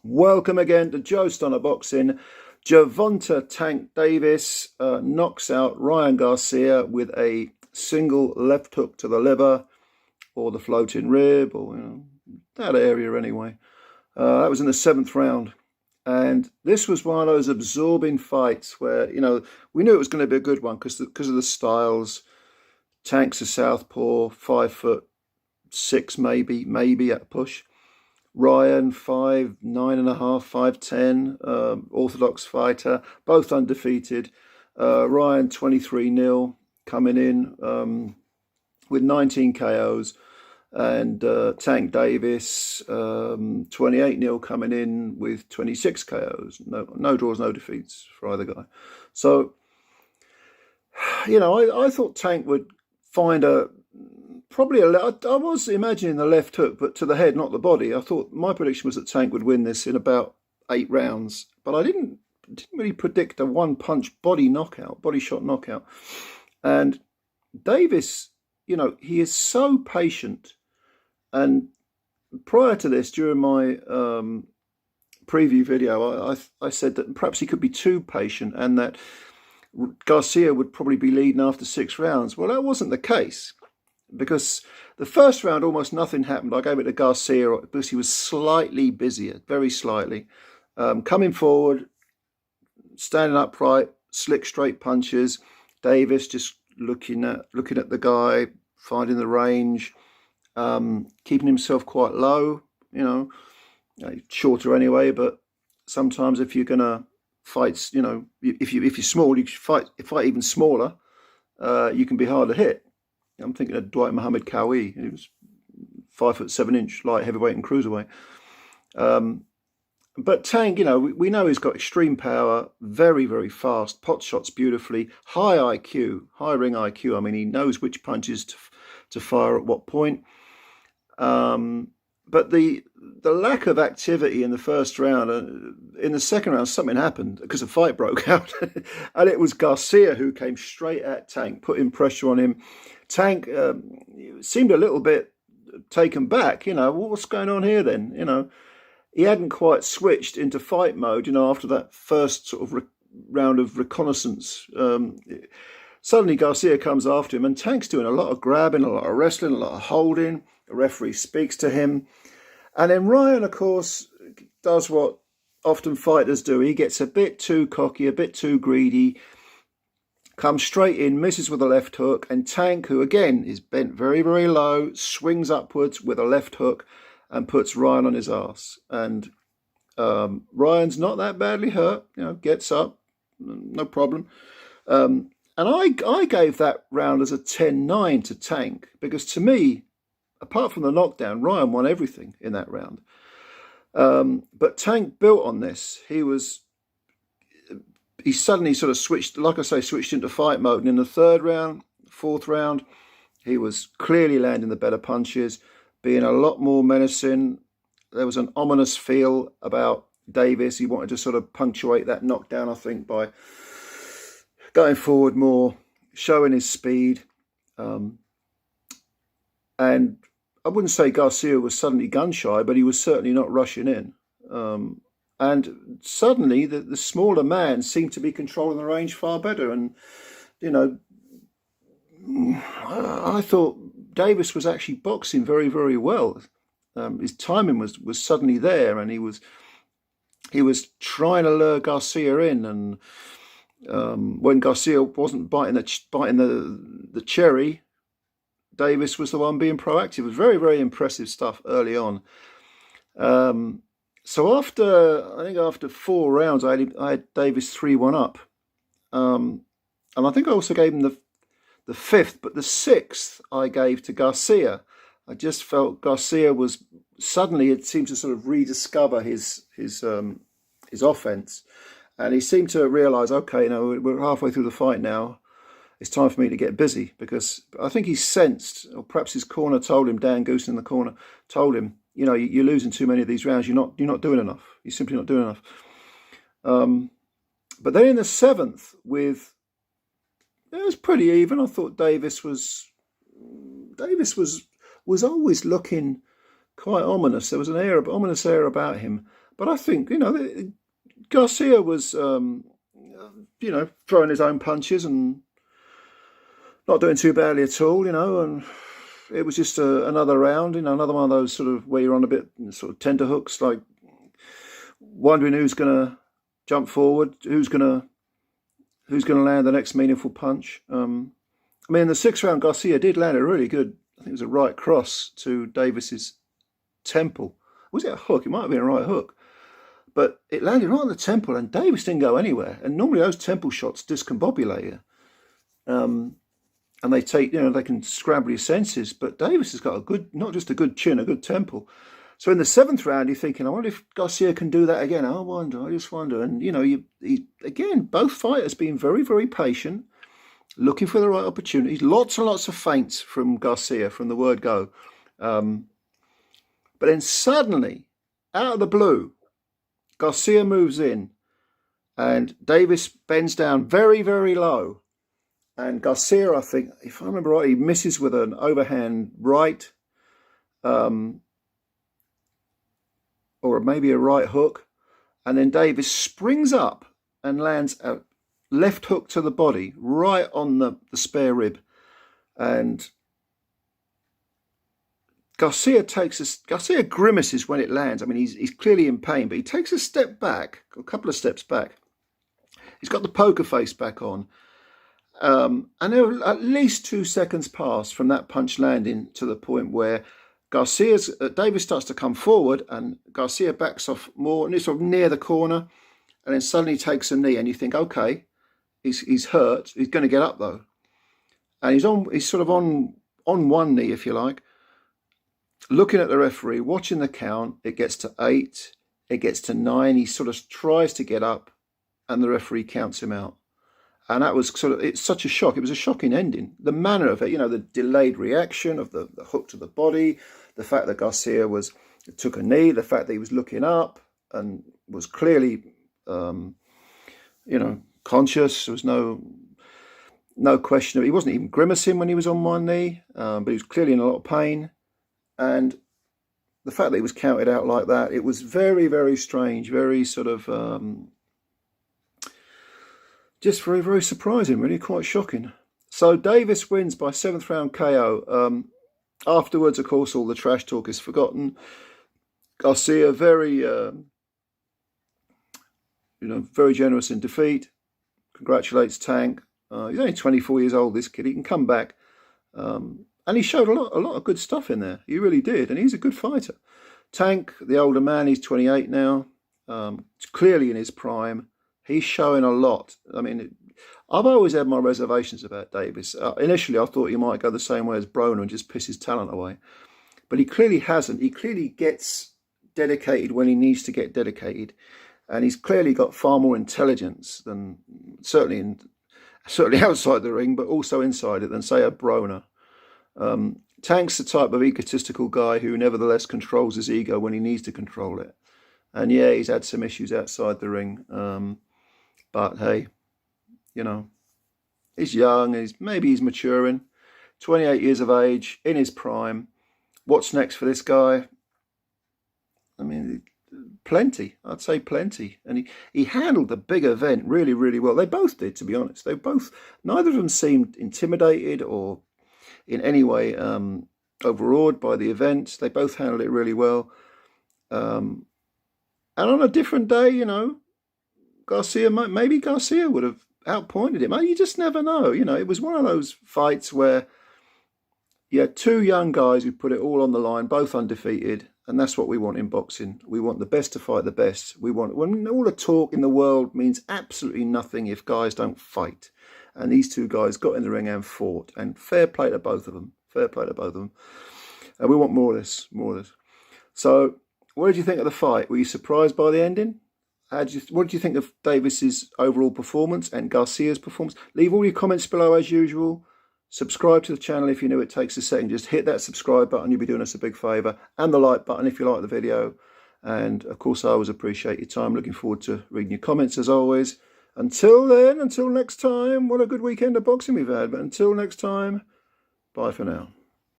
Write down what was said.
Welcome again to Joe Stunner Boxing. Gervonta Tank Davis knocks out Ryan Garcia with a single left hook to the liver or the floating rib, or that area anyway. That was in the 7th round. And this was one of those absorbing fights where, we knew it was going to be a good one because of the styles. Tank's a southpaw, 5'6", maybe at a push. Ryan, 5'9.5", 5'10", orthodox fighter, both undefeated. Ryan, 23-0, coming in with 19 KOs. And Tank Davis, 28-0, coming in with 26 KOs. No draws, no defeats for either guy. So, I thought Tank would find I was imagining the left hook, but to the head, not the body. I thought my prediction was that Tank would win this in about 8 rounds, but I didn't really predict a one-punch body shot knockout. And Davis, he is so patient. And prior to this, during my preview video, I said that perhaps he could be too patient and that Garcia would probably be leading after 6 rounds. Well, that wasn't the case, because the first round almost nothing happened. I gave it to Garcia because he was slightly busier, very slightly. Coming forward, standing upright, slick straight punches. Davis just looking at the guy, finding the range, keeping himself quite low, shorter anyway, but sometimes if you're gonna fight, if you're small, you fight even smaller, you can be hard to hit. I'm thinking of Dwight Muhammad Cowie. He was 5'7" light heavyweight and cruiserweight. But Tank, we know he's got extreme power, very, very fast, pot shots beautifully, high IQ, high ring IQ. I mean, he knows which punches to fire at what point. But the lack of activity in the first round, in the second round, something happened because a fight broke out. And it was Garcia who came straight at Tank, putting pressure on him. Tank seemed a little bit taken back. What's going on here then? He hadn't quite switched into fight mode, after that first sort of round of reconnaissance. Suddenly Garcia comes after him, and Tank's doing a lot of grabbing, a lot of wrestling, a lot of holding. The referee speaks to him. And then Ryan, of course, does what often fighters do. He gets a bit too cocky, a bit too greedy, comes straight in, misses with a left hook, and Tank, who again is bent very, very low, swings upwards with a left hook and puts Ryan on his ass. And Ryan's not that badly hurt, gets up, no problem. And I gave that round as a 10-9 to Tank, because to me, apart from the knockdown, Ryan won everything in that round. But Tank built on this. He suddenly sort of switched into fight mode. And in the 3rd round, 4th round, he was clearly landing the better punches, being a lot more menacing. There was an ominous feel about Davis. He wanted to sort of punctuate that knockdown, I think, by going forward more, showing his speed. And I wouldn't say Garcia was suddenly gun shy, but he was certainly not rushing in. And suddenly the smaller man seemed to be controlling the range far better. And, I thought Davis was actually boxing very, very well. His timing was suddenly there, and he was trying to lure Garcia in. And when Garcia wasn't biting the cherry, Davis was the one being proactive. It was very, very impressive stuff early on. So after 4 rounds, I had Davis 3-1 up. And I think I also gave him the 5th, but the 6th I gave to Garcia. I just felt Garcia was suddenly, it seemed to sort of rediscover his offense. And he seemed to realize, okay, we're halfway through the fight now. It's time for me to get busy, because I think he sensed, or perhaps his corner told him, Dan Goose in the corner told him, you're losing too many of these rounds. You're not doing enough. You're simply not doing enough. But then in the 7th, it was pretty even. I thought Davis was always looking quite ominous. There was an ominous air about him. But I think, Garcia was, throwing his own punches and not doing too badly at all, and it was just another round, another one of those sort of where you're on a bit sort of tender hooks, like wondering who's going to jump forward, who's going to land the next meaningful punch. In the sixth round, Garcia did land a really good, I think it was a right cross to Davis's temple. Was it a hook? It might have been a right hook. But it landed right on the temple, and Davis didn't go anywhere. And normally those temple shots discombobulate you. And they take, they can scramble your senses. But Davis has got a good, not just a good chin, a good temple. So in the seventh round, you're thinking, I wonder if Garcia can do that again. I just wonder. And, again, both fighters being very, very patient, looking for the right opportunities. Lots and lots of feints from Garcia from the word go. But then suddenly, out of the blue, Garcia moves in and Davis bends down very, very low. And Garcia, I think, if I remember right, he misses with an overhand right. Or maybe a right hook, and then Davis springs up and lands a left hook to the body right on the spare rib, and Garcia grimaces when it lands. He's clearly in pain, but he takes a step back, a couple of steps back. He's got the poker face back on, and there were at least 2 seconds pass from that punch landing to the point where Davis starts to come forward and Garcia backs off more, and it's sort of near the corner, and then suddenly takes a knee, and you think, okay, he's hurt. He's going to get up though, and he's sort of on one knee, if you like, looking at the referee, watching the count. It gets to 8, it gets to 9. He sort of tries to get up, and the referee counts him out. And that was it's such a shock. It was a shocking ending. The manner of it, the delayed reaction of the hook to the body, the fact that Garcia took a knee, the fact that he was looking up and was clearly, conscious. There was no question of it. He wasn't even grimacing when he was on one knee, but he was clearly in a lot of pain. And the fact that he was counted out like that, it was very, very strange, very sort of... just very, very surprising, really, quite shocking. So Davis wins by 7th round KO. Afterwards, of course, all the trash talk is forgotten. Garcia, very generous in defeat. Congratulates Tank. He's only 24 years old, this kid. He can come back. And he showed a lot of good stuff in there. He really did. And he's a good fighter. Tank, the older man, he's 28 now. Clearly in his prime. He's showing a lot. I've always had my reservations about Davis. Initially, I thought he might go the same way as Broner and just piss his talent away. But he clearly hasn't. He clearly gets dedicated when he needs to get dedicated. And he's clearly got far more intelligence than, certainly outside the ring, but also inside it, than, say, a Broner. Tank's the type of egotistical guy who nevertheless controls his ego when he needs to control it. And yeah, he's had some issues outside the ring. But hey, he's young, maybe he's maturing, 28 years of age, in his prime. What's next for this guy? Plenty. I'd say plenty. And he handled the big event really, really well. They both did, to be honest. Neither of them seemed intimidated or in any way overawed by the event. They both handled it really well. And on a different day, maybe Garcia would have outpointed him. You just never know. It was one of those fights where you had 2 young guys who put it all on the line, both undefeated, and that's what we want in boxing. We want the best to fight the best. When all the talk in the world means absolutely nothing if guys don't fight. And these 2 guys got in the ring and fought, and fair play to both of them. And we want more of this. So, what did you think of the fight? Were you surprised by the ending? What did you think of Davis's overall performance and Garcia's performance? Leave all your comments below as usual. Subscribe to the channel if you know it takes a second. Just hit that subscribe button. You'll be doing us a big favour. And the like button if you like the video. And of course, I always appreciate your time. Looking forward to reading your comments as always. Until then, until next time, what a good weekend of boxing we've had. But until next time, bye for now.